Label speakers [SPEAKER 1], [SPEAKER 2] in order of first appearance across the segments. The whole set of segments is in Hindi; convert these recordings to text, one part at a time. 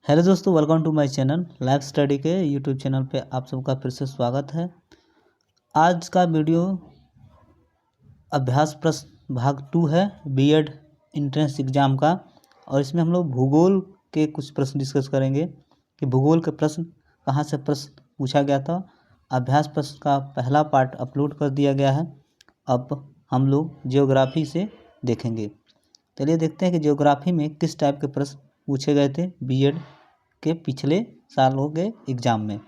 [SPEAKER 1] हेलो दोस्तों, welcome to my channel life study के यूट्यूब चैनल पे आप सबका फिर से स्वागत है। आज का वीडियो अभ्यास प्रश्न भाग 2 है बीएड एंट्रेंस एग्ज़ाम का। और इसमें हम लोग भूगोल के कुछ प्रश्न डिस्कस करेंगे कि भूगोल के प्रश्न कहाँ से प्रश्न पूछा गया था। अभ्यास प्रश्न का पहला पार्ट अपलोड कर दिया गया है। अब हम लोग जियोग्राफी से देखेंगे। चलिए देखते हैं कि जियोग्राफी में किस टाइप के प्रश्न पूछे गए थे बीएड के पिछले सालों के एग्जाम में।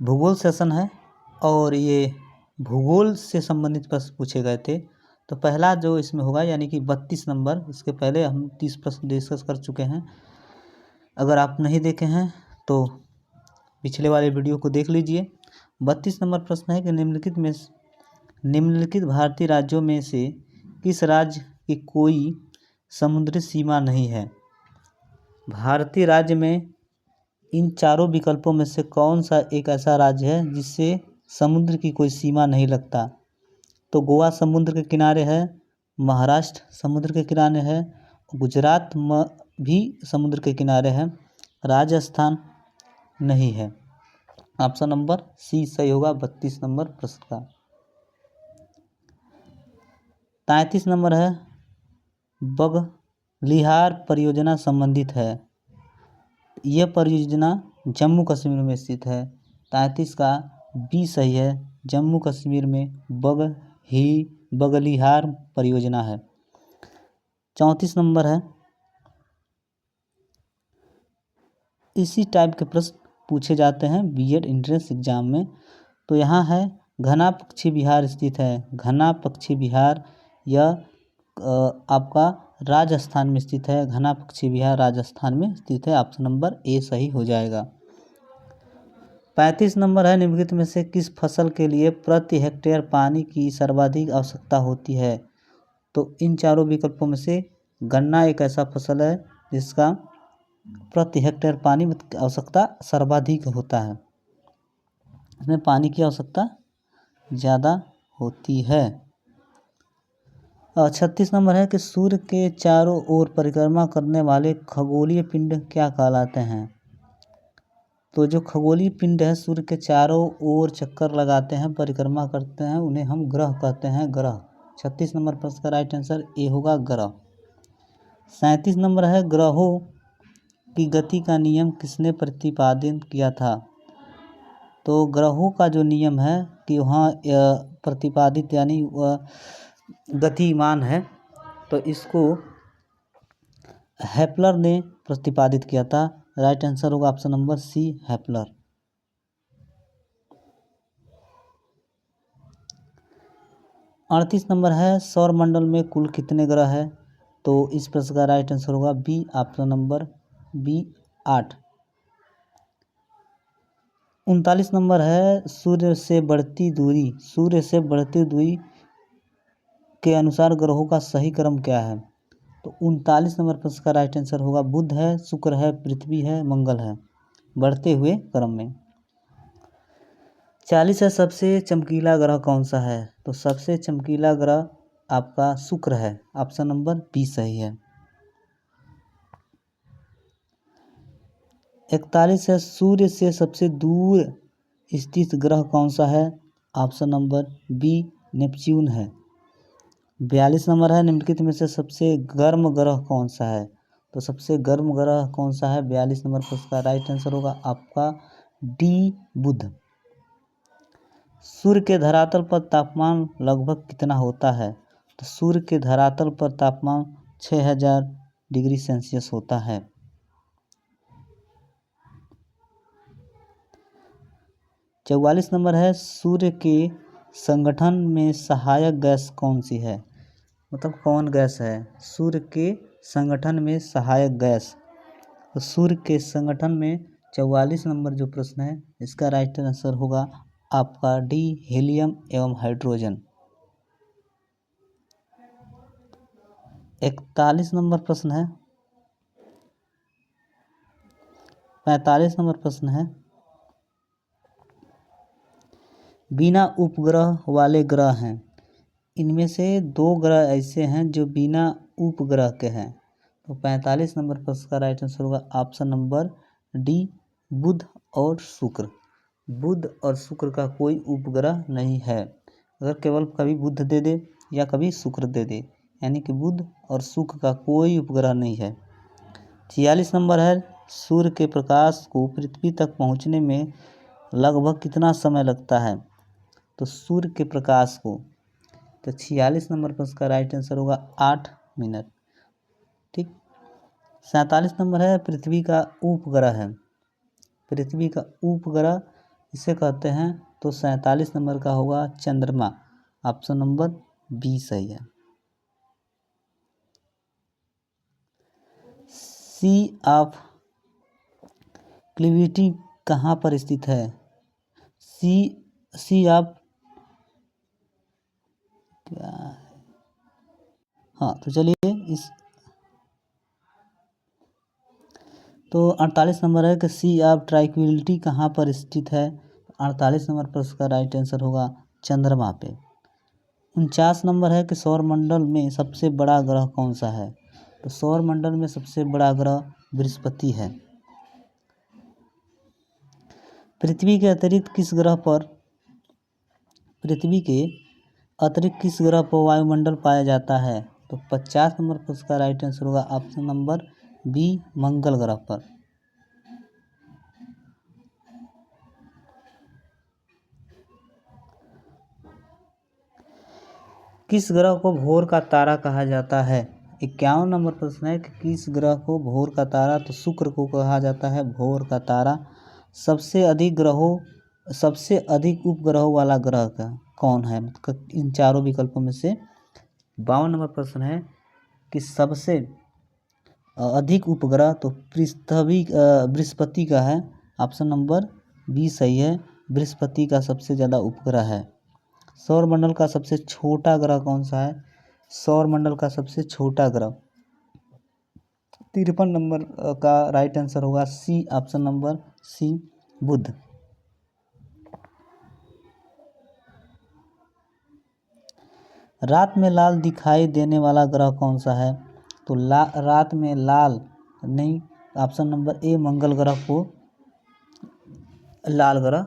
[SPEAKER 1] भूगोल सेशन है और ये भूगोल से संबंधित प्रश्न पूछे गए थे। तो पहला जो इसमें होगा यानी कि 32 नंबर, इसके पहले हम 30 प्रश्न डिस्कस कर चुके हैं। अगर आप नहीं देखे हैं तो पिछले वाले वीडियो को देख लीजिए। 32 नंबर प्रश्न है कि निम्नलिखित भारतीय राज्यों में से किस राज्य की कोई समुद्री सीमा नहीं है। भारतीय राज्य में इन चारों विकल्पों में से कौन सा एक ऐसा राज्य है जिससे समुद्र की कोई सीमा नहीं लगता। तो गोवा समुद्र के किनारे है, महाराष्ट्र समुद्र के किनारे है, गुजरात भी समुद्र के किनारे है, राजस्थान नहीं है। ऑप्शन नंबर सी सही होगा 32 नंबर प्रश्न का। 33 नंबर है बगलिहार परियोजना संबंधित है। यह परियोजना जम्मू कश्मीर में स्थित है। 33 का बी सही है, जम्मू कश्मीर में बगलिहार परियोजना है। 34 नंबर है, इसी टाइप के प्रश्न पूछे जाते हैं बीएड एंट्रेंस एग्जाम में। तो यहाँ है घना पक्षी विहार स्थित है। घना पक्षी विहार यह आपका राजस्थान में स्थित है। घना पक्षी विहार राजस्थान में स्थित है। ऑप्शन नंबर ए सही हो जाएगा। 35 नंबर है निम्नलिखित में से किस फसल के लिए प्रति हेक्टेयर पानी की सर्वाधिक आवश्यकता होती है। तो इन चारों विकल्पों में से गन्ना एक ऐसा फसल है जिसका प्रति हेक्टेयर पानी की आवश्यकता सर्वाधिक होता है। इसमें पानी की आवश्यकता ज़्यादा होती है। 36 नंबर है कि सूर्य के चारों ओर परिक्रमा करने वाले खगोलीय पिंड क्या कहलाते हैं। तो जो खगोलीय पिंड है सूर्य के चारों ओर चक्कर लगाते हैं, परिक्रमा करते हैं, उन्हें हम ग्रह कहते हैं। ग्रह 36 नंबर प्रश्न का राइट आंसर ए होगा ग्रह। 37 नंबर है ग्रहों की गति का नियम किसने प्रतिपादित किया था। तो ग्रहों का जो नियम है कि वहाँ प्रतिपादित यानी गतिमान है, तो इसको हेपलर ने प्रतिपादित किया था। राइट आंसर होगा ऑप्शन नंबर सी हेपलर। 38 नंबर है सौरमंडल में कुल कितने ग्रह है। तो इस प्रश्न का राइट आंसर होगा बी, ऑप्शन नंबर बी 8। 39 नंबर है सूर्य से बढ़ती दूरी के अनुसार ग्रहों का सही क्रम क्या है। तो 39 नंबर प्रश्न का राइट आंसर होगा बुध है, शुक्र है, पृथ्वी है, मंगल है, बढ़ते हुए क्रम में। 40 है सबसे चमकीला ग्रह कौन सा है। तो सबसे चमकीला ग्रह आपका शुक्र है। ऑप्शन नंबर बी सही है। 41 है सूर्य से सबसे दूर स्थित ग्रह कौन सा है। ऑप्शन नंबर बी नेपच्यून है। 42 नंबर है निम्नलिखित में से सबसे गर्म ग्रह कौन सा है। तो सबसे गर्म ग्रह कौन सा है 42 नंबर प्रश्न का राइट आंसर होगा आपका डी बुध। सूर्य के धरातल पर तापमान लगभग कितना होता है। तो सूर्य के धरातल पर तापमान 6000 डिग्री सेल्सियस होता है। 44 नंबर है सूर्य के संगठन में सहायक गैस कौन सी है। मतलब कौन गैस है सूर्य के संगठन में सहायक गैस। तो सूर्य के संगठन में 44 नंबर जो प्रश्न है इसका राइट आंसर होगा आपका डी हीलियम एवं हाइड्रोजन। 41 नंबर प्रश्न है 45 नंबर प्रश्न है बिना उपग्रह वाले ग्रह हैं इनमें से 2 ग्रह ऐसे हैं जो बिना उपग्रह के हैं। तो 45 नंबर पर इसका राइट आंसर होगा ऑप्शन नंबर डी, बुध और शुक्र। बुध और शुक्र का कोई उपग्रह नहीं है। अगर केवल कभी बुध दे दे या कभी शुक्र दे दे, यानी कि बुध और शुक्र का कोई उपग्रह नहीं है। 46 नंबर है, सूर्य के प्रकाश को पृथ्वी तक पहुंचने में लगभग कितना समय लगता है? तो सूर्य के प्रकाश को, तो 46 नंबर पर उसका राइट आंसर होगा 8 मिनट। ठीक। 47 नंबर है, पृथ्वी का उपग्रह है। पृथ्वी का उपग्रह इसे कहते हैं, तो 47 नंबर का होगा चंद्रमा। ऑप्शन नंबर बी सही है। सी ऑफ क्लिविटी कहाँ पर स्थित है? सी ऑफ क्या है? हाँ, तो चलिए तो 48 नंबर है कि सी ऑफ ट्रांक्विलिटी कहाँ पर स्थित है? 48 नंबर पर उसका राइट आंसर होगा चंद्रमा पे। 49 नंबर है कि सौरमंडल में सबसे बड़ा ग्रह कौन सा है? तो सौरमंडल में सबसे बड़ा ग्रह बृहस्पति है। पृथ्वी के अतिरिक्त किस ग्रह पर वायुमंडल पाया जाता है? तो 50 नंबर पर उसका राइट आंसर होगा ऑप्शन नंबर बी, मंगल ग्रह पर। किस ग्रह को भोर का तारा कहा जाता है? 51 नंबर प्रश्न है कि किस ग्रह को भोर का तारा? तो शुक्र को कहा जाता है भोर का तारा। सबसे अधिक उपग्रहों वाला ग्रह का कौन है? इन चारों विकल्पों में से 52 नंबर प्रश्न है कि सबसे अधिक उपग्रह, तो बृहस्पति का है। ऑप्शन नंबर बी सही है, बृहस्पति का सबसे ज़्यादा उपग्रह है। सौरमंडल का सबसे छोटा ग्रह कौन सा है? सौरमंडल का सबसे छोटा ग्रह 53 नंबर का राइट आंसर होगा सी, ऑप्शन नंबर सी, बुध। रात में लाल दिखाई देने वाला ग्रह कौन सा है? तो रात में लाल नहीं, ऑप्शन नंबर ए, मंगल ग्रह को लाल ग्रह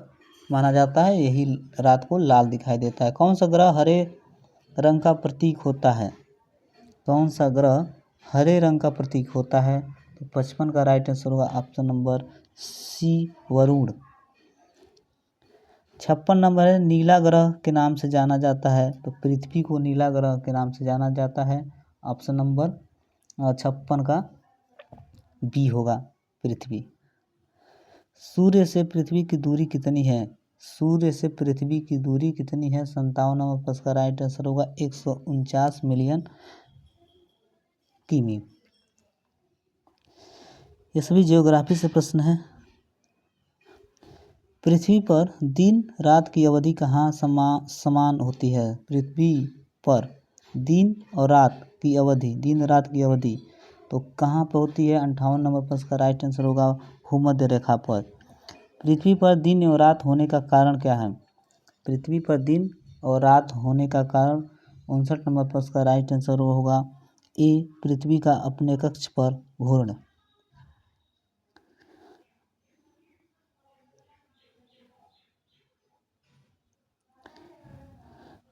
[SPEAKER 1] माना जाता है, यही रात को लाल दिखाई देता है। कौन सा ग्रह हरे रंग का प्रतीक होता है? कौन सा ग्रह हरे रंग का प्रतीक होता है? तो 55 का राइट आंसर होगा ऑप्शन नंबर सी, वरुण। 56 नंबर है, नीला ग्रह के नाम से जाना जाता है? तो पृथ्वी को नीला ग्रह के नाम से जाना जाता है। ऑप्शन नंबर 56 का बी होगा, पृथ्वी। सूर्य से पृथ्वी की दूरी कितनी है? सूर्य से पृथ्वी की दूरी कितनी है? 57 नंबर पर इसका राइट आंसर होगा 149 मिलियन किमी। ये सभी ज्योग्राफी से प्रश्न है। पृथ्वी पर दिन रात की अवधि कहाँ समान होती है? पृथ्वी पर दिन रात की अवधि तो कहाँ पर होती है? 58 नंबर पर इसका राइट आंसर होगा भूमध्य रेखा पर। पृथ्वी पर दिन और रात होने का कारण क्या है? पृथ्वी पर दिन और रात होने का कारण 59 नंबर पर इसका राइट आंसर होगा ए, पृथ्वी का अपने कक्ष पर घूर्ण।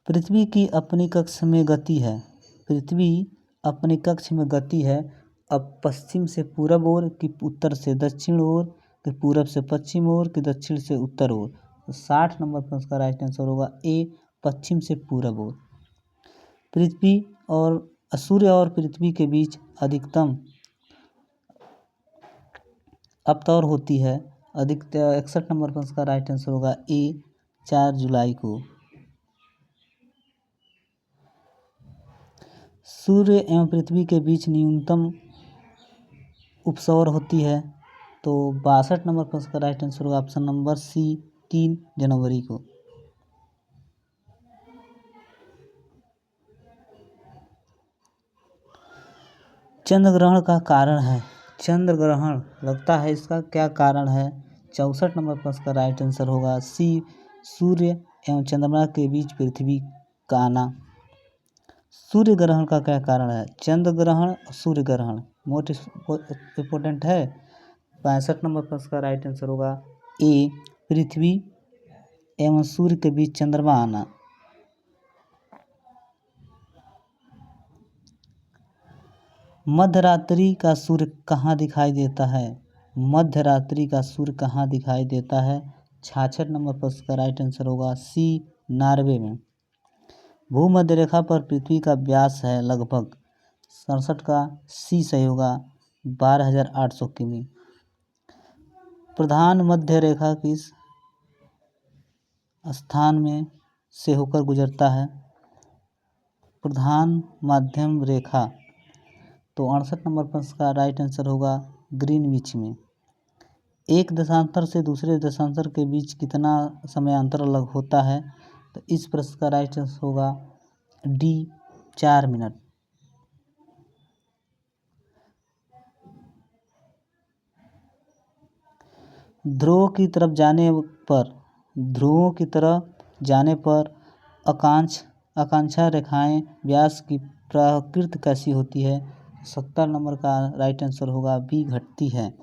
[SPEAKER 1] पृथ्वी की अपनी कक्ष में गति है। पृथ्वी अपने कक्ष में गति है। अब पश्चिम से पूरब ओर कि उत्तर से दक्षिण ओर कि पूरब से पश्चिम ओर कि दक्षिण से उत्तर ओर? तो 60 नंबर पर उसका राइट आंसर होगा ए, पश्चिम से पूरब ओर। पृथ्वी और सूर्य और पृथ्वी के बीच अधिकतम अपतौर होती है? 61 नंबर पर उसका राइट आंसर होगा ए, 4 जुलाई को। सूर्य एवं पृथ्वी के बीच न्यूनतम उपसौर होती है? तो 62 नंबर पर उसका राइट आंसर होगा ऑप्शन नंबर सी, 3 जनवरी को। चंद्र ग्रहण का कारण है। चंद्र ग्रहण लगता है, इसका क्या कारण है? 64 नंबर पर उसका राइट आंसर होगा सी, सूर्य एवं चंद्रमा के बीच पृथ्वी का आना। सूर्य ग्रहण का क्या कारण है? चंद्र ग्रहण, सूर्य ग्रहण मोस्ट इम्पोर्टेंट है। 65 नंबर पर इसका राइट आंसर होगा ए, पृथ्वी एवं सूर्य के बीच चंद्रमा आना। मध्यरात्रि का सूर्य कहाँ दिखाई देता है? मध्यरात्रि का सूर्य कहाँ दिखाई देता है? 66 नंबर पर इसका राइट आंसर होगा सी, नॉर्वे में। भूमध्य रेखा पर पृथ्वी का व्यास है लगभग 67 का सी सही होगा 12,800 किमी। प्रधान मध्य रेखा किस स्थान में से होकर गुजरता है? प्रधान मध्यम रेखा, तो 68 नंबर पर इसका राइट आंसर होगा ग्रीनविच में। एक देशांतर से दूसरे देशांतर के बीच कितना समय अंतर अलग होता है? तो इस प्रश्न का राइट आंसर होगा डी, 4 मिनट। ध्रुवों की तरफ जाने पर आकांक्षा रेखाएं व्यास की प्रकृति कैसी होती है? 70 नंबर का राइट आंसर होगा बी, घटती है।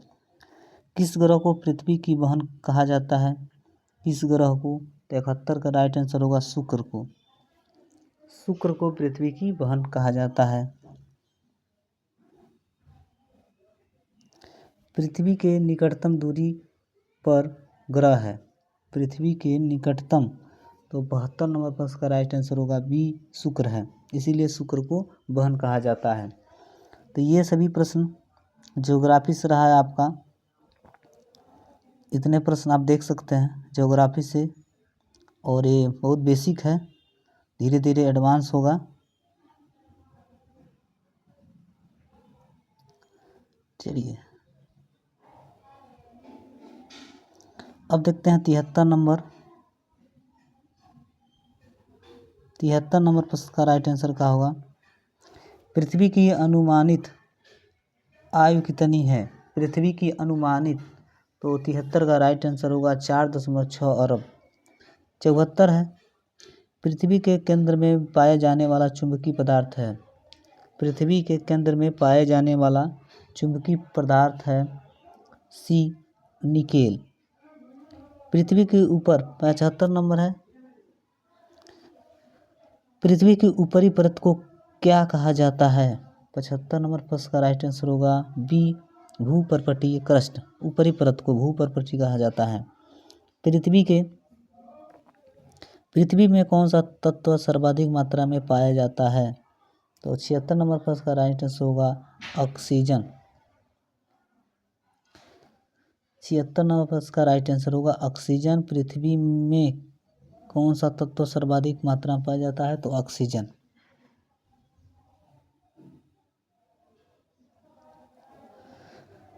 [SPEAKER 1] किस ग्रह को पृथ्वी की बहन कहा जाता है? किस ग्रह को? 73 का राइट आंसर होगा शुक्र को। शुक्र को पृथ्वी की बहन कहा जाता है। पृथ्वी के निकटतम दूरी पर ग्रह है? पृथ्वी के निकटतम, तो 72 नंबर पर इसका राइट आंसर होगा बी, शुक्र है। इसीलिए शुक्र को बहन कहा जाता है। तो ये सभी प्रश्न ज्योग्राफी से रहा है आपका। इतने प्रश्न आप देख सकते हैं ज्योग्राफी से, और ये बहुत बेसिक है, धीरे धीरे एडवांस होगा। चलिए अब देखते हैं 73 नंबर पर इसका राइट आंसर क्या होगा? पृथ्वी की अनुमानित आयु कितनी है? पृथ्वी की अनुमानित, तो 73 का राइट आंसर होगा 4.6 अरब। 74 है, पृथ्वी के केंद्र में पाया जाने वाला चुंबकीय पदार्थ है? पृथ्वी के केंद्र में पाया जाने वाला चुंबकीय पदार्थ है सी, निकेल। पृथ्वी के ऊपर 75 नंबर है, पृथ्वी की ऊपरी परत को क्या कहा जाता है? 75 नंबर पर इसका राइट आंसर होगा बी, भूपर्वतीय क्रस्ट। ऊपरी परत को भूपर्वतीय कहा जाता है। पृथ्वी में कौन सा तत्व सर्वाधिक मात्रा में पाया जाता है? तो 76 नंबर पर इसका राइट आंसर होगा ऑक्सीजन। 76 नंबर पर इसका राइट आंसर होगा ऑक्सीजन। पृथ्वी में कौन सा तत्व सर्वाधिक मात्रा में पाया जाता है? तो ऑक्सीजन।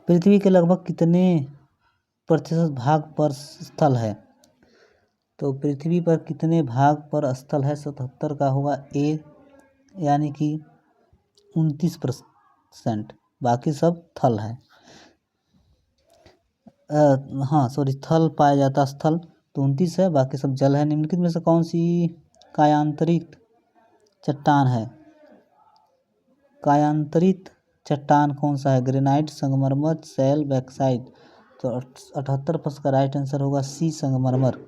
[SPEAKER 1] पृथ्वी के लगभग कितने प्रतिशत भाग पर स्थल है? तो पृथ्वी पर कितने भाग पर स्थल है? 77 का होगा ए, यानी कि 29%। बाकी सब थल है। थल पाया जाता स्थल तो 29 है, बाकी सब जल है। निम्नलिखित में से कौन सी कायांतरित चट्टान है? कायांतरित चट्टान कौन सा है? ग्रेनाइट, संगमरमर, शैल, बैक्साइट। तो 78 पर इसका राइट आंसर होगा सी, संगमरमर।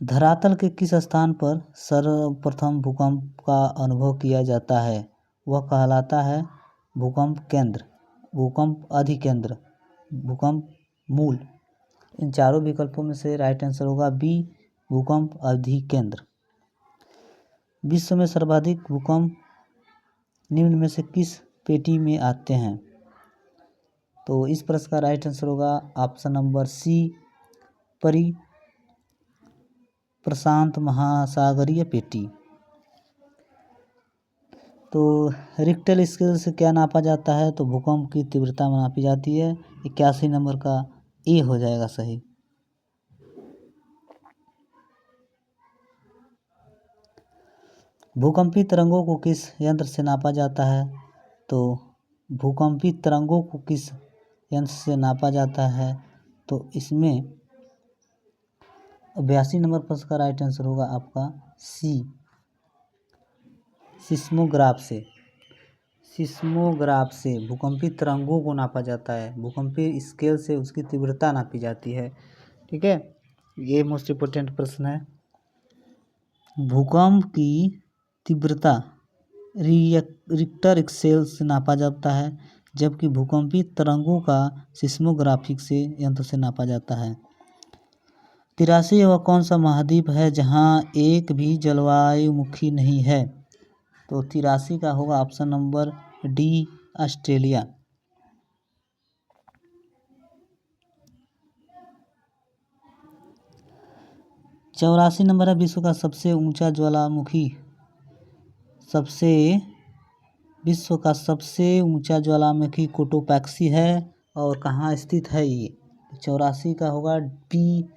[SPEAKER 1] धरातल के किस स्थान पर सर्वप्रथम भूकंप का अनुभव किया जाता है? वह कहलाता है भूकंप केंद्र, भूकंप अधिकेंद्र, भूकंप मूल। इन चारों विकल्पों में से राइट आंसर होगा बी, भूकंप अधिकेंद्र। विश्व में सर्वाधिक भूकंप निम्न में से किस पेटी में आते हैं? तो इस प्रश्न का राइट आंसर होगा ऑप्शन नंबर सी, प्रशांत महासागरीय पेटी। तो रिक्टर स्केल से क्या नापा जाता है? तो भूकंप की तीव्रता नापी जाती है। 81 नंबर का ए हो जाएगा सही। भूकंपी तरंगों को किस यंत्र से नापा जाता है? तो भूकंपी तरंगों को किस यंत्र से नापा जाता है? तो इसमें 82 नंबर पर इसका राइट आंसर होगा आपका सी, सिस्मोग्राफ से। सिस्मोग्राफ से भूकंपीय तरंगों को नापा जाता है, भूकंपीय स्केल से उसकी तीव्रता नापी जाती है। ठीक है, ये मोस्ट इम्पोर्टेंट प्रश्न है। भूकंप की तीव्रता रिक्टर स्केल से नापा जाता है, जबकि भूकंपीय तरंगों का सिस्मोग्राफिक से यंत्र से नापा जाता है। 83 वह कौन सा महाद्वीप है जहां एक भी जलवायुमुखी नहीं है? तो 83 का होगा ऑप्शन नंबर डी, ऑस्ट्रेलिया। चौरासी नंबर है, विश्व का सबसे ऊंचा ज्वालामुखी कोटोपैक्सी है, और कहाँ स्थित है ये? 84 का होगा डी,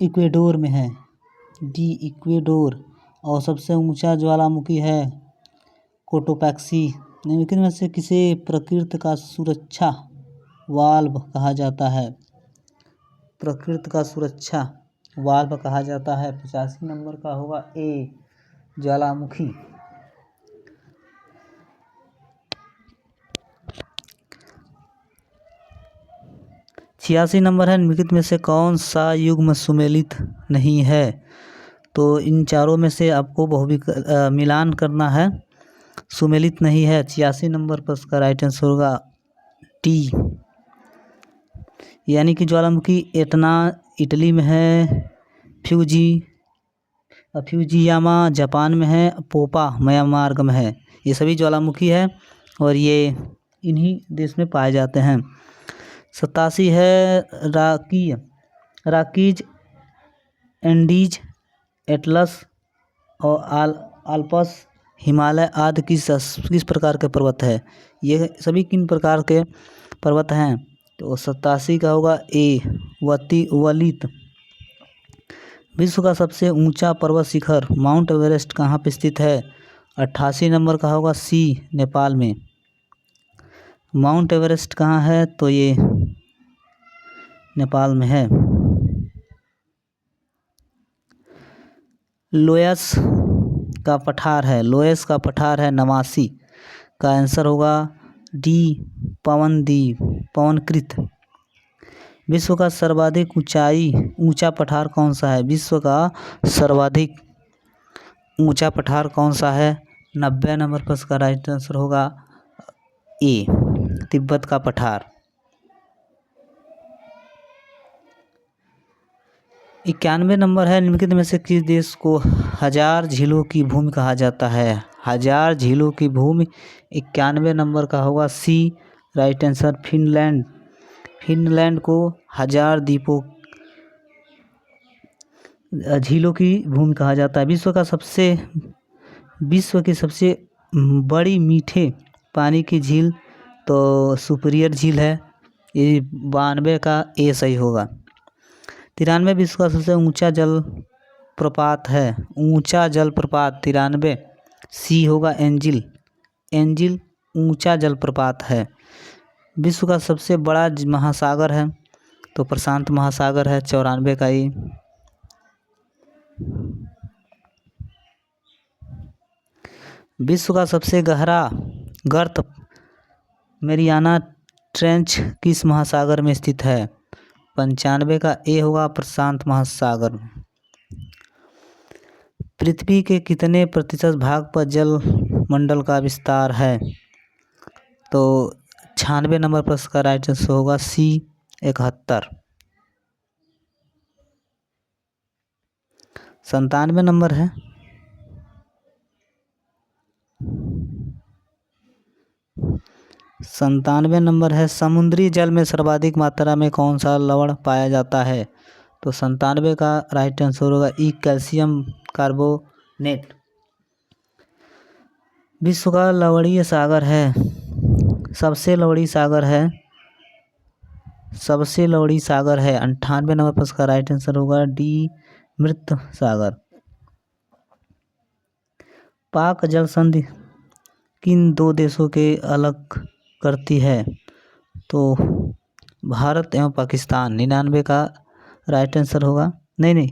[SPEAKER 1] इक्वेडोर में है, डी इक्वेडोर। और सबसे ऊंचा ज्वालामुखी है कोटोपैक्सी। निम्नलिखित में से किसे प्रकृति का सुरक्षा वाल्व कहा जाता है? प्रकृति का सुरक्षा वाल्व कहा जाता है। 85 नंबर का होगा ए, ज्वालामुखी। 86 नंबर है, निम्नलिखित में से कौन सा युग्म सुमेलित नहीं है? तो इन चारों में से आपको मिलान करना है, सुमेलित नहीं है। 86 नंबर पर उसका राइट आंसर होगा टी, यानी कि ज्वालामुखी एटना इटली में है, फ्यूजियामा जापान में है, पोपा म्यांमार में है। ये सभी ज्वालामुखी है और ये इन्हीं देश में पाए जाते हैं। 87 है राकीज, एंडीज, एटलस और आल्पस, हिमालय आदि किस प्रकार के पर्वत है? ये सभी किन प्रकार के पर्वत हैं? तो 87 का होगा ए, वलित। विश्व का सबसे ऊंचा पर्वत शिखर माउंट एवरेस्ट कहाँ पे स्थित है? 88 नंबर का होगा सी, नेपाल में। माउंट एवरेस्ट कहाँ है? तो ये नेपाल में है। लोयस का पठार है नवासी, का आंसर होगा डी, पवनकृत। विश्व का सर्वाधिक ऊंचा पठार कौन सा है? विश्व का सर्वाधिक ऊंचा पठार कौन सा है? 90 नंबर पर इसका राइट आंसर होगा ए, तिब्बत का पठार। 91 नंबर है, निम्नलिखित में से किस देश को 1000 झीलों की भूमि कहा जाता है? 1000 झीलों की भूमि 91 नंबर का होगा सी, राइट आंसर फिनलैंड। फिनलैंड को 1000 झीलों की भूमि कहा जाता है। विश्व की सबसे बड़ी मीठे पानी की झील तो सुपीरियर झील है, ये 92 का ए सही होगा। 93 विश्व का सबसे ऊंचा जलप्रपात है, ऊंचा जलप्रपात 93 सी होगा एंजिल ऊंचा जलप्रपात है। विश्व का सबसे बड़ा महासागर है तो प्रशांत महासागर है, 94 का ये। विश्व का सबसे गहरा गर्त मैरियाना ट्रेंच किस महासागर में स्थित है? 95 का ए होगा, प्रशांत महासागर। पृथ्वी के कितने प्रतिशत भाग पर जल मंडल का विस्तार है? तो 96 नंबर पर इसका राइट आंसर होगा सी, 71। 97 नंबर है, समुद्री जल में सर्वाधिक मात्रा में कौन सा लवण पाया जाता है? तो 97 का राइट आंसर होगा ई, कैल्शियम कार्बोनेट। विश्व का लवणीय सागर है, सबसे लवणीय सागर है 98 नंबर पर इसका राइट आंसर होगा डी, मृत सागर। पाक जल संधि किन दो देशों के अलग करती है? तो भारत एवं पाकिस्तान। 99 का राइट आंसर होगा नहीं नहीं,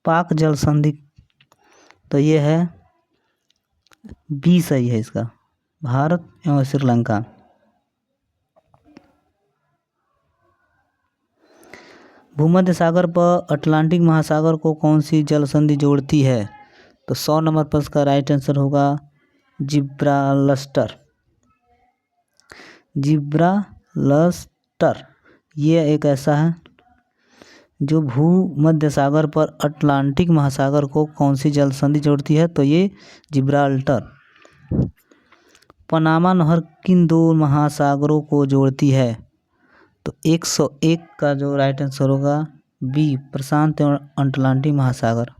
[SPEAKER 1] पाक जल संधि, तो ये है बी सही है इसका, भारत एवं श्रीलंका। भूमध्य सागर पर अटलांटिक महासागर को कौन सी जल संधि जोड़ती है? तो 100 नंबर पर इसका राइट आंसर होगा जिब्राल्टर। जिब्राल्टर ये एक ऐसा है जो भूमध्य सागर पर अटलांटिक महासागर को कौन सी जल संधि जोड़ती है? तो ये जिब्राल्टर। पनामा नहर किन दो महासागरों को जोड़ती है? तो 101 का जो राइट आंसर होगा बी, प्रशांत एवं अटलांटिक महासागर।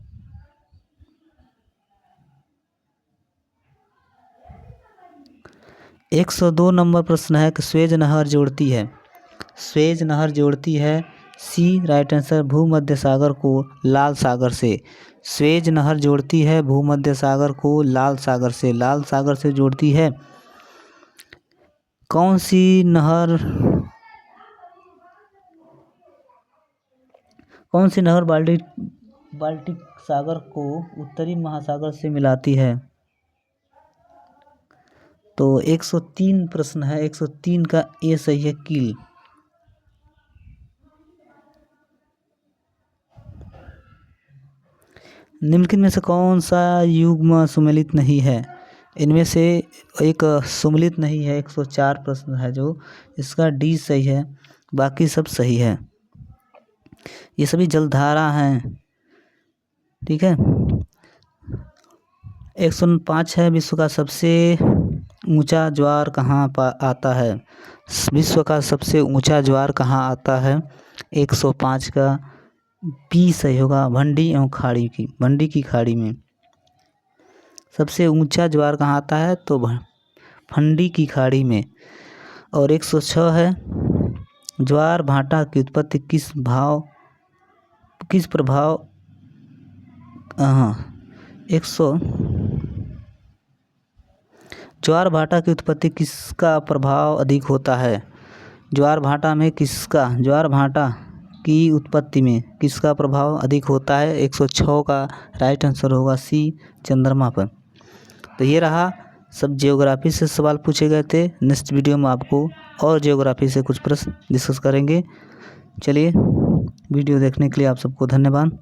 [SPEAKER 1] एक 102 नंबर प्रश्न है कि स्वेज नहर जोड़ती है, स्वेज नहर जोड़ती है सी, राइट आंसर, भूमध्य सागर को लाल सागर से। स्वेज नहर जोड़ती है भूमध्य सागर को लाल सागर से, लाल सागर से जोड़ती है। कौन सी नहर बाल्टिक सागर को उत्तरी महासागर से मिलाती है? तो 103 प्रश्न है, 103 का ए सही है, कील। निम्नलिखित में से कौन सा युग्म सुमेलित नहीं है? इनमें से एक सुमेलित नहीं है, 104 प्रश्न है जो, इसका डी सही है, बाकी सब सही है। ये सभी जलधारा हैं, ठीक है। 105 है, विश्व का सबसे ऊंचा ज्वार कहाँ आता है? विश्व का सबसे ऊंचा ज्वार कहाँ आता है? 105 का बी सही होगा, भंडी एवं खाड़ी की, भंडी की खाड़ी में सबसे ऊंचा ज्वार कहाँ आता है? तो भंडी की खाड़ी में। और 106 है, ज्वार भाटा की उत्पत्ति किस प्रभाव 100 ज्वार भाटा की उत्पत्ति किसका प्रभाव अधिक होता है? ज्वार भाटा की उत्पत्ति में किसका प्रभाव अधिक होता है? 106 का राइट आंसर होगा सी, चंद्रमा पर। तो ये रहा, सब जियोग्राफी से सवाल पूछे गए थे। नेक्स्ट वीडियो में आपको और जियोग्राफी से कुछ प्रश्न डिस्कस करेंगे। चलिए, वीडियो देखने के लिए आप सबको धन्यवाद।